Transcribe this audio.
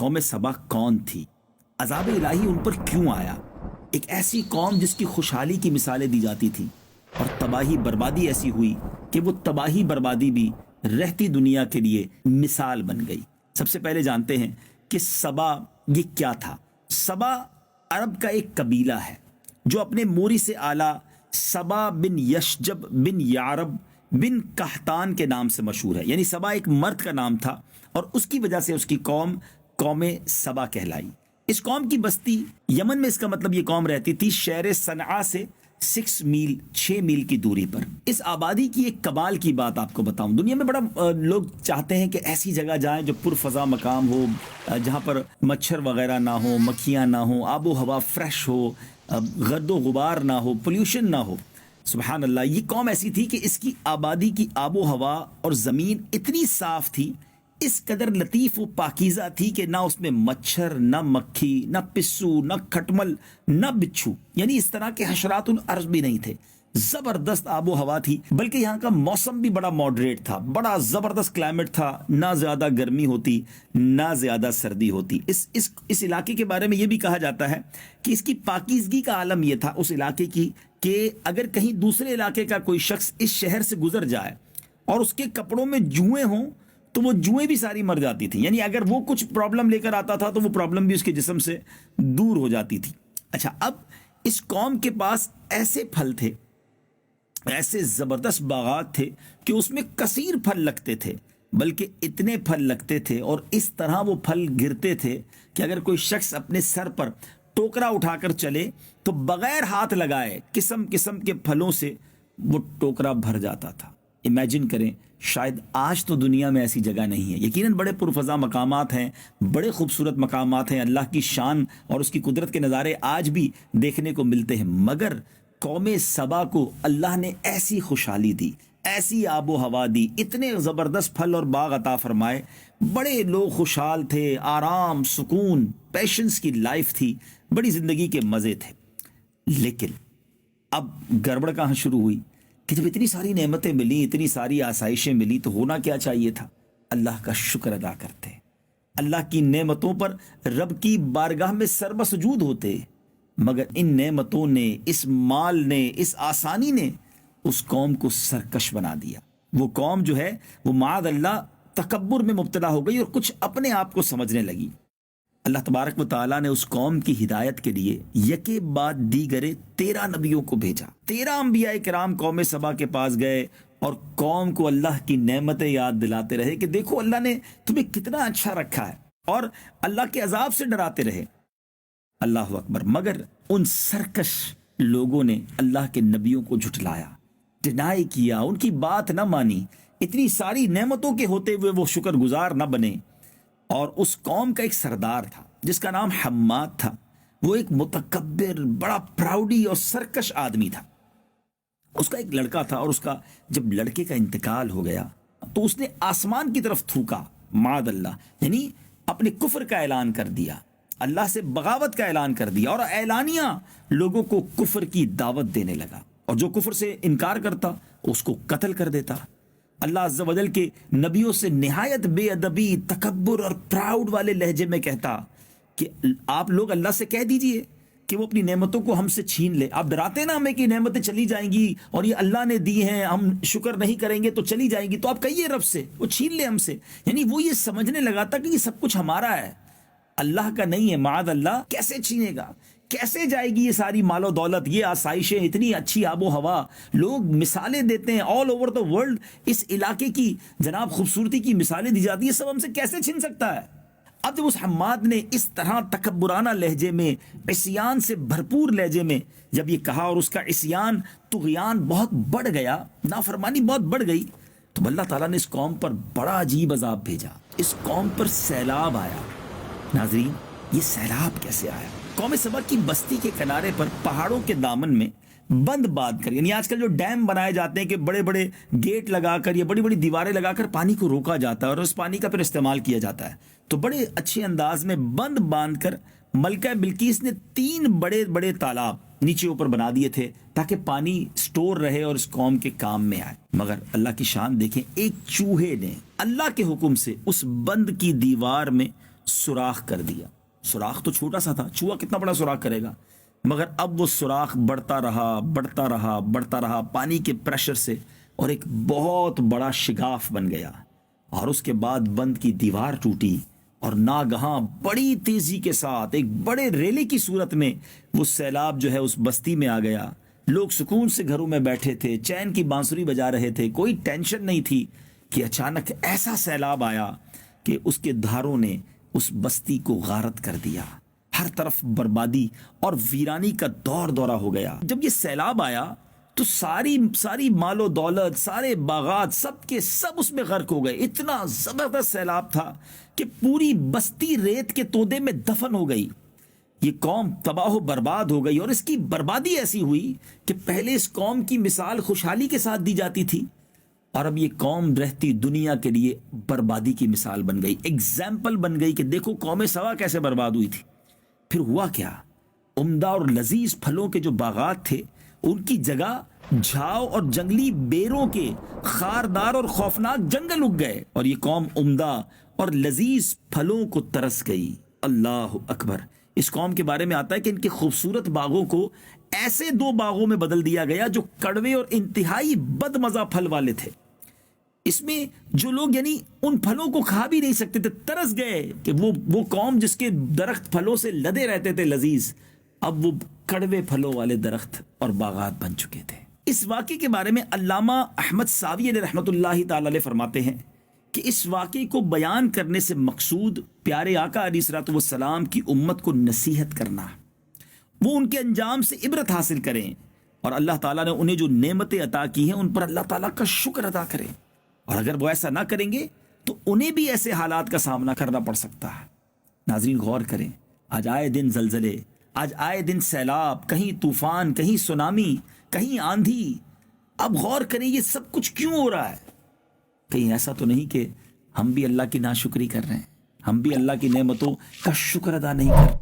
قوم سبا کون تھی، عذاب الہی ان پر کیوں آیا؟ ایک ایسی قوم جس کی خوشحالی کی مثالیں دی جاتی تھیں اور تباہی بربادی ایسی ہوئی کہ وہ تباہی بربادی بھی رہتی دنیا کے لیے مثال بن گئی۔ سب سے پہلے جانتے ہیں کہ سبا یہ کیا تھا۔ سبا عرب کا ایک قبیلہ ہے جو اپنے موری سے اعلیٰ سبا بن یشجب بن یعرب بن قحطان کے نام سے مشہور ہے۔ یعنی سبا ایک مرد کا نام تھا اور اس کی وجہ سے اس کی قوم سبا کہلائی۔ اس قوم کی بستی یمن میں، اس کا مطلب یہ قوم رہتی تھی شہر صنعاء سے 6 میل کی دوری پر۔ اس آبادی کی ایک کمال کی بات آپ کو بتاؤں، دنیا میں بڑا لوگ چاہتے ہیں کہ ایسی جگہ جائیں جو پرفضا مقام ہو، جہاں پر مچھر وغیرہ نہ ہو، مکھیاں نہ ہو، آب و ہوا فریش ہو، گرد و غبار نہ ہو، پولیوشن نہ ہو۔ سبحان اللہ، یہ قوم ایسی تھی کہ اس کی آبادی کی آب و ہوا اور زمین اتنی صاف تھی، اس قدر لطیف و پاکیزہ تھی کہ نہ اس میں مچھر، نہ مکھی، نہ پسو، نہ کھٹمل، نہ بچھو، یعنی اس طرح کے حشرات الارض بھی نہیں تھے۔ زبردست آب و ہوا تھی، بلکہ یہاں کا موسم بھی بڑا ماڈریٹ تھا، بڑا زبردست کلائمیٹ تھا، نہ زیادہ گرمی ہوتی نہ زیادہ سردی ہوتی۔ اس علاقے کے بارے میں یہ بھی کہا جاتا ہے کہ اس کی پاکیزگی کا عالم یہ تھا اس علاقے کی کہ اگر کہیں دوسرے علاقے کا کوئی شخص اس شہر سے گزر جائے اور اس کے کپڑوں میں جوئیں ہوں تو وہ جوئیں بھی ساری مر جاتی تھیں، یعنی اگر وہ کچھ پرابلم لے کر آتا تھا تو وہ پرابلم بھی اس کے جسم سے دور ہو جاتی تھی۔ اچھا، اب اس قوم کے پاس ایسے پھل تھے، ایسے زبردست باغات تھے کہ اس میں کثیر پھل لگتے تھے، بلکہ اتنے پھل لگتے تھے اور اس طرح وہ پھل گرتے تھے کہ اگر کوئی شخص اپنے سر پر ٹوکرا اٹھا کر چلے تو بغیر ہاتھ لگائے قسم قسم کے پھلوں سے وہ ٹوکرا بھر جاتا تھا۔ امیجن کریں، شاید آج تو دنیا میں ایسی جگہ نہیں ہے، یقیناً بڑے پرفضا مقامات ہیں، بڑے خوبصورت مقامات ہیں، اللہ کی شان اور اس کی قدرت کے نظارے آج بھی دیکھنے کو ملتے ہیں، مگر قوم سبا کو اللہ نے ایسی خوشحالی دی، ایسی آب و ہوا دی، اتنے زبردست پھل اور باغ عطا فرمائے، بڑے لوگ خوشحال تھے، آرام، سکون، پیشنس کی لائف تھی، بڑی زندگی کے مزے تھے۔ لیکن اب گڑبڑ کہاں شروع ہوئی کہ جب اتنی ساری نعمتیں ملی، اتنی ساری آسائشیں ملی، تو ہونا کیا چاہیے تھا؟ اللہ کا شکر ادا کرتے، اللہ کی نعمتوں پر رب کی بارگاہ میں سربسجود ہوتے، مگر ان نعمتوں نے، اس مال نے، اس آسانی نے اس قوم کو سرکش بنا دیا۔ وہ قوم جو ہے وہ معاذ اللہ تکبر میں مبتلا ہو گئی اور کچھ اپنے آپ کو سمجھنے لگی۔ اللہ تبارک و تعالیٰ نے اس قوم کی ہدایت کے لیے یکے بعد دیگرے 13 نبیوں کو بھیجا۔ 13 انبیاء کرام قوم سبا کے پاس گئے اور قوم کو اللہ کی نعمتیں یاد دلاتے رہے کہ دیکھو اللہ نے تمہیں کتنا اچھا رکھا ہے، اور اللہ کے عذاب سے ڈراتے رہے۔ اللہ اکبر، مگر ان سرکش لوگوں نے اللہ کے نبیوں کو جھٹلایا، ڈینائی کیا، ان کی بات نہ مانی، اتنی ساری نعمتوں کے ہوتے ہوئے وہ شکر گزار نہ بنے۔ اور اس قوم کا ایک سردار تھا جس کا نام حماد تھا، وہ ایک متکبر، بڑا پراؤڈی اور سرکش آدمی تھا۔ اس کا ایک لڑکا تھا اور اس کا جب لڑکے کا انتقال ہو گیا تو اس نے آسمان کی طرف تھوکا، معاذ اللہ، یعنی اپنے کفر کا اعلان کر دیا، اللہ سے بغاوت کا اعلان کر دیا، اور اعلانیہ لوگوں کو کفر کی دعوت دینے لگا، اور جو کفر سے انکار کرتا اس کو قتل کر دیتا۔ اللہ عز و جل کے نبیوں سے نہایت بے ادبی، تکبر اور پراؤڈ والے لہجے میں کہتا کہ آپ لوگ اللہ سے کہہ دیجئے کہ وہ اپنی نعمتوں کو ہم سے چھین لے۔ آپ ڈراتے نا ہمیں کہ نعمتیں چلی جائیں گی اور یہ اللہ نے دی ہیں، ہم شکر نہیں کریں گے تو چلی جائیں گی، تو آپ کہیے رب سے وہ چھین لے ہم سے۔ یعنی وہ یہ سمجھنے لگا تھا کہ یہ سب کچھ ہمارا ہے، اللہ کا نہیں ہے۔ معاذ اللہ، کیسے چھینے گا، کیسے جائے گی یہ ساری مال و دولت، یہ آسائشیں، اتنی اچھی آب و ہوا؟ لوگ مثالیں دیتے ہیں آل اوور دا ورلڈ، اس علاقے کی جناب خوبصورتی کی مثالیں دی جاتی ہیں، سب ہم سے کیسے چھن سکتا ہے؟ اب جب اس حماد نے اس طرح تکبرانہ لہجے میں، عصیان سے بھرپور لہجے میں جب یہ کہا، اور اس کا عصیان، طغیان بہت بڑھ گیا، نافرمانی بہت بڑھ گئی، تو اللہ تعالیٰ نے اس قوم پر بڑا عجیب عذاب بھیجا، اس قوم پر سیلاب آیا۔ ناظرین، یہ سیلاب کیسے آیا؟ قوم سبا کی بستی کے کنارے پر پہاڑوں کے دامن میں بند باندھ کر، یعنی آج کل جو ڈیم بنائے جاتے ہیں کہ بڑے بڑے گیٹ لگا کر یا بڑی بڑی دیواریں لگا کر پانی کو روکا جاتا ہے اور اس پانی کا پھر استعمال کیا جاتا ہے، تو بڑے اچھے انداز میں بند باندھ کر ملکہ بلقیس نے 3 بڑے بڑے تالاب نیچے اوپر بنا دیے تھے تاکہ پانی سٹور رہے اور اس قوم کے کام میں آئے۔ مگر اللہ کی شان دیکھیں، ایک چوہے نے اللہ کے حکم سے اس بند کی دیوار میں سوراخ کر دیا. سوراخ تو چھوٹا سا تھا، چوہا کتنا بڑا سوراخ کرے گا، مگر اب وہ سوراخ بڑھتا رہا بڑھتا رہا بڑھتا رہا پانی کے پریشر سے، اور ایک بہت بڑا شگاف بن گیا. اور اس کے بعد بند کی دیوار ٹوٹی، اور ناگہاں بڑی تیزی کے ساتھ ایک بڑے ریلے کی صورت میں وہ سیلاب جو ہے اس بستی میں آ گیا. لوگ سکون سے گھروں میں بیٹھے تھے، چین کی بانسری بجا رہے تھے، کوئی ٹینشن نہیں تھی کہ اچانک ایسا سیلاب آیا کہ اس کے دھاروں نے اس بستی کو غارت کر دیا. ہر طرف بربادی اور ویرانی کا دور دورہ ہو گیا. جب یہ سیلاب آیا تو ساری مال و دولت، سارے باغات، سب کے سب اس میں غرق ہو گئے. اتنا زبردست سیلاب تھا کہ پوری بستی ریت کے تودے میں دفن ہو گئی. یہ قوم تباہ و برباد ہو گئی، اور اس کی بربادی ایسی ہوئی کہ پہلے اس قوم کی مثال خوشحالی کے ساتھ دی جاتی تھی، اور اب یہ قوم رہتی دنیا کے لیے بربادی کی مثال بن گئی، ایگزامپل بن گئی کہ دیکھو قوم سبا کیسے برباد ہوئی تھی. پھر ہوا کیا؟ عمدہ اور لذیذ پھلوں کے جو باغات تھے ان کی جگہ جھاؤ اور جنگلی بیروں کے خاردار اور خوفناک جنگل اگ گئے، اور یہ قوم عمدہ اور لذیذ پھلوں کو ترس گئی. اللہ اکبر. اس قوم کے بارے میں آتا ہے کہ ان کے خوبصورت باغوں کو ایسے 2 باغوں میں بدل دیا گیا جو کڑوے اور انتہائی بد مزہ پھل والے تھے. اس میں جو لوگ یعنی ان پھلوں کو کھا بھی نہیں سکتے تھے، ترس گئے کہ وہ قوم جس کے درخت پھلوں سے لدے رہتے تھے لذیذ، اب وہ کڑوے پھلوں والے درخت اور باغات بن چکے تھے. اس واقعے کے بارے میں علامہ احمد ساوی علیہ رحمۃ اللہ تعالی علیہ فرماتے ہیں کہ اس واقعے کو بیان کرنے سے مقصود پیارے آقا علیہ الصلوۃ والسلام کی امت کو نصیحت کرنا، وہ ان کے انجام سے عبرت حاصل کریں، اور اللہ تعالیٰ نے انہیں جو نعمتیں عطا کی ہیں ان پر اللہ تعالیٰ کا شکر ادا کریں. اور اگر وہ ایسا نہ کریں گے تو انہیں بھی ایسے حالات کا سامنا کرنا پڑ سکتا ہے. ناظرین غور کریں، آج آئے دن زلزلے، آج آئے دن سیلاب، کہیں طوفان، کہیں سونامی، کہیں آندھی. اب غور کریں یہ سب کچھ کیوں ہو رہا ہے؟ کہیں ایسا تو نہیں کہ ہم بھی اللہ کی ناشکری کر رہے ہیں، ہم بھی اللہ کی نعمتوں کا شکر ادا نہیں کرتے؟